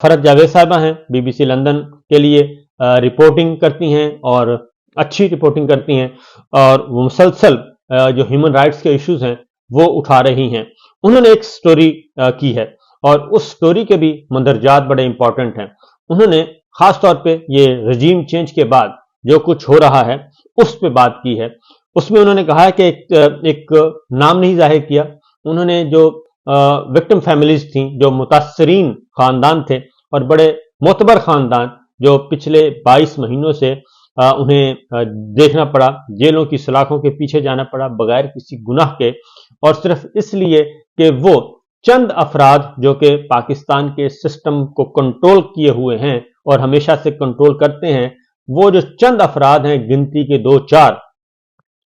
फरहत जावेद साहिबा हैं, BBC London के लिए रिपोर्टिंग करती हैं और अच्छी रिपोर्टिंग करती हैं और वो मुसलसल जो ह्यूमन राइट्स के इश्यूज हैं वो उठा रही हैं। उन्होंने एक स्टोरी की है और उस स्टोरी के भी मंदरजात बड़े इंपॉर्टेंट हैं। उन्होंने खास तौर पे ये रजीम चेंज के बाद जो कुछ हो रहा है उस पे बात की है। उसमें उन्होंने कहा है कि एक नाम नहीं जाहिर किया। उन्होंने जो विक्टिम फैमिलीज थी, जो मुतासरीन खानदान थे और बड़े मोतबर खानदान जो पिछले 22 महीनों से उन्हें देखना पड़ा, जेलों की सलाखों के पीछे जाना पड़ा बगैर किसी गुनाह के, और सिर्फ इसलिए कि वो चंद अफराद जो कि पाकिस्तान के सिस्टम को कंट्रोल किए हुए हैं और हमेशा से कंट्रोल करते हैं, वो जो चंद अफराद हैं गिनती के 2-4,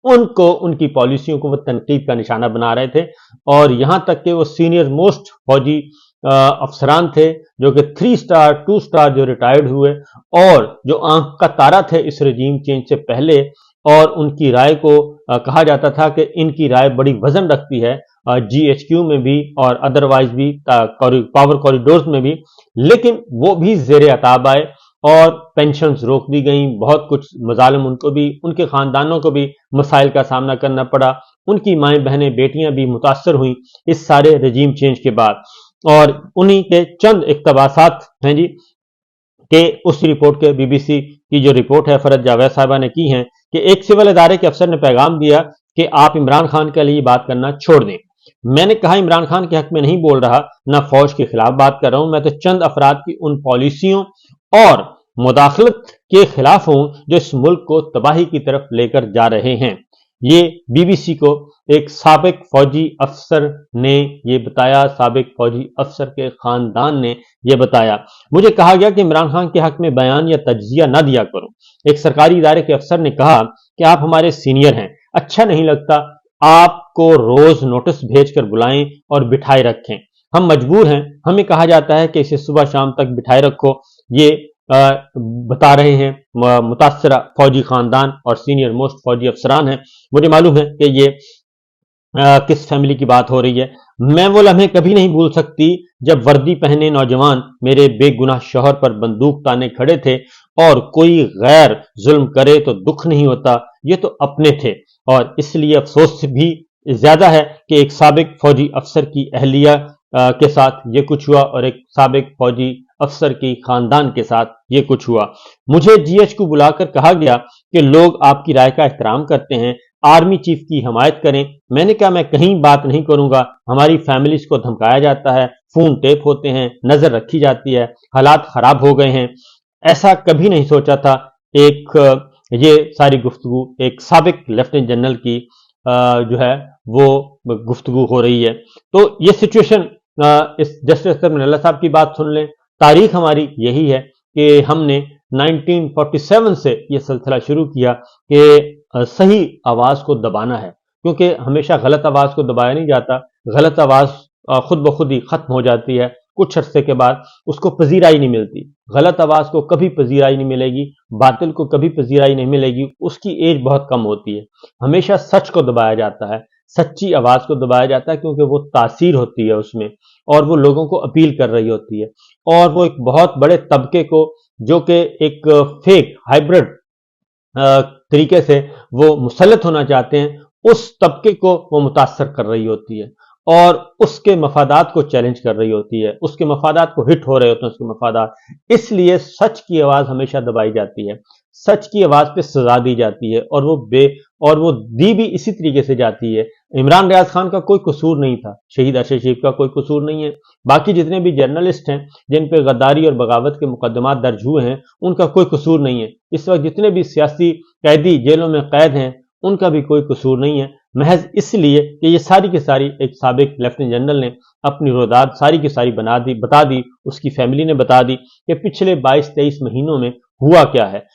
उनको उनकी पॉलिसियों को वो तनकीद का निशाना बना रहे थे। और यहां तक कि वो सीनियर मोस्ट फौजी अफसरान थे जो कि 3 स्टार 2 स्टार जो रिटायर्ड हुए और जो आंख का तारा थे इस रजीम चेंज से पहले, और उनकी राय को कहा जाता था कि इनकी राय बड़ी वजन रखती है GHQ में भी और अदरवाइज भी पावर कॉरिडोर्स में भी, लेकिन वो भी जेर अताब आए और पेंशन्स रोक दी गई। बहुत कुछ मजालिम उनको भी, उनके खानदानों को भी मसाइल का सामना करना पड़ा। उनकी माएँ बहनें बेटियां भी मुतासर हुई इस सारे रजीम चेंज के बाद। और उन्हीं के चंद इक्तबासात हैं जी कि उस रिपोर्ट के BBC की जो रिपोर्ट है फरहत जावेद साहिबा ने की है कि एक सिविल इदारे के अफसर ने पैगाम दिया कि आप इमरान खान के लिए बात करना छोड़ दें। मैंने कहा इमरान खान के हक में नहीं बोल रहा, ना फौज के खिलाफ बात कर रहा हूं, मैं तो चंद अफराद की उन पॉलिसियों और मुदाखलत के खिलाफ हूं जो इस मुल्क को तबाही की तरफ लेकर जा रहे हैं। ये BBC को एक साबिक फौजी अफसर ने ये बताया, साबिक फौजी अफसर के खानदान ने ये बताया। मुझे कहा गया कि इमरान खान के हक में बयान या तज्जिया न दिया करो। एक सरकारी इदारे के अफसर ने कहा कि आप हमारे सीनियर हैं, अच्छा नहीं लगता आपको रोज नोटिस भेजकर बुलाएं और बिठाए रखें। हम मजबूर हैं, हमें कहा जाता है कि इसे सुबह शाम तक बिठाए रखो। ये बता रहे हैं मुतासरा फौजी खानदान और सीनियर मोस्ट फौजी अफसरान हैं। मुझे मालूम है कि ये किस फैमिली की बात हो रही है। मैं वो लम्हे कभी नहीं भूल सकती जब वर्दी पहने नौजवान मेरे बेगुनाह शौहर पर बंदूक ताने खड़े थे, और कोई गैर जुल्म करे तो दुख नहीं होता, ये तो अपने थे। और इसलिए अफसोस भी ज्यादा है कि एक साबिक फौजी अफसर की अहलिया के साथ ये कुछ हुआ और एक साबिक फौजी अफसर की खानदान के साथ ये कुछ हुआ। मुझे GH को बुलाकर कहा गया कि लोग आपकी राय का एहतराम करते हैं, आर्मी चीफ की हिमायत करें। मैंने कहा मैं कहीं बात नहीं करूंगा, हमारी फैमिलीज को धमकाया जाता है, फोन टेप होते हैं, नजर रखी जाती है, हालात खराब हो गए हैं। ऐसा कभी नहीं सोचा था। ये सारी गुफ्तगू एक साबिक लेफ्टिनेंट जनरल की जो है वो गुफ्तगू हो रही है। तो ये सिचुएशन, इस जस्टिस अख्तर मिनल्ला साहब की बात सुन लें। तारीख हमारी यही है कि हमने 1947 से ये सिलसिला शुरू किया कि सही आवाज को दबाना है, क्योंकि हमेशा गलत आवाज को दबाया नहीं जाता। गलत आवाज खुद ब खुद ही खत्म हो जाती है, कुछ अरसे के बाद उसको पजीराई नहीं मिलती। गलत आवाज को कभी पजीराई नहीं मिलेगी, बातिल को कभी पजीराई नहीं मिलेगी, उसकी एज बहुत कम होती है। हमेशा सच को दबाया जाता है, सच्ची आवाज को दबाया जाता है, क्योंकि वो तासीर होती है उसमें और वो लोगों को अपील कर रही होती है। और वो एक बहुत बड़े तबके को, जो कि एक फेक हाइब्रिड तरीके से वो मुसल्लत होना चाहते हैं, उस तबके को वो मुतासर कर रही होती है और उसके मफादात को चैलेंज कर रही होती है, उसके मफादात को हिट हो रहे होते हैं उसके मफादात। इसलिए सच की आवाज हमेशा दबाई जाती है, सच की आवाज पे सजा दी जाती है, और वो दी भी इसी तरीके से जाती है। इमरान रियाज खान का कोई कसूर नहीं था, शहीद अरशद शरीफ का कोई कसूर नहीं है, बाकी जितने भी जर्नलिस्ट हैं जिन पे गद्दारी और बगावत के मुकदमात दर्ज हुए हैं उनका कोई कसूर नहीं है। इस वक्त जितने भी सियासी कैदी जेलों में कैद हैं उनका भी कोई कसूर नहीं है, महज इसलिए कि ये सारी की सारी एक साबिक लेफ्टिनेंट जनरल ने अपनी रोदात सारी की सारी बता दी, उसकी फैमिली ने बता दी कि पिछले 22-23 महीनों में हुआ क्या है।